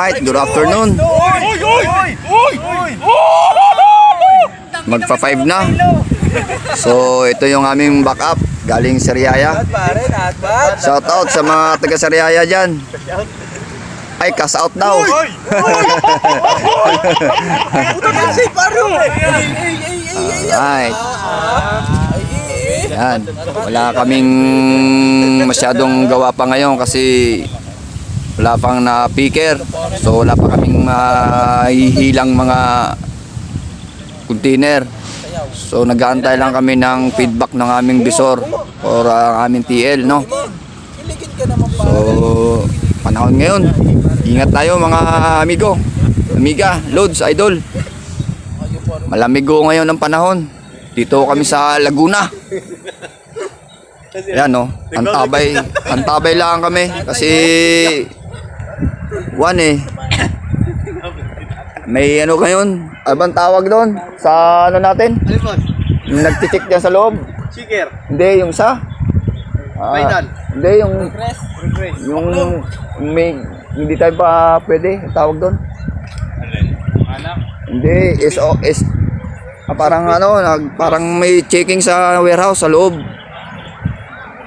Alright, good afternoon. Magpa 5 na. So ito yung aming backup galing Sariaya. Shout out sa mga taga Sariaya dyan. Ay, cash out daw. Alright. Yan. Wala kaming masyadong gawa pa ngayon kasi wala pang na-picker. So wala pa kaming mahihilang mga container. So nag-aantay lang kami ng feedback ng aming bisor or aming TL, no? So panahon ngayon, ingat tayo mga amigo, amiga, loads, idol. Malamig ho ngayon ang panahon. Dito kami sa Laguna. Yan, no? Antabay lang kami kasi may ano ngayon, abang tawag doon sa ano natin? Yung nagtitik dyan sa loob. Chiker. Hindi, yung sa Final. hindi, yung may, hindi tayo pa pwede, tawag doon. Anak. Hindi, SOS. Parang ano, parang may checking sa warehouse sa loob.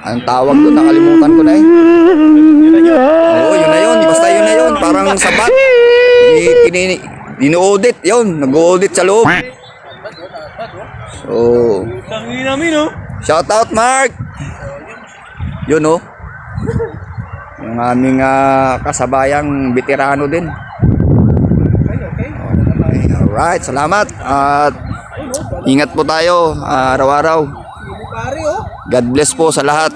Anong tawag doon? Nakalimutan ko na eh. Oo, yun na yun. Basta yun na yun. Parang sabat. Dino-audit. Yun, nag-audit sa loob. So, Tangin namin, oh. shout out, Mark! Yun, oh. Yung aming kasabayang veterano din. Okay, alright, salamat. At ingat po tayo araw-araw. God bless po sa lahat.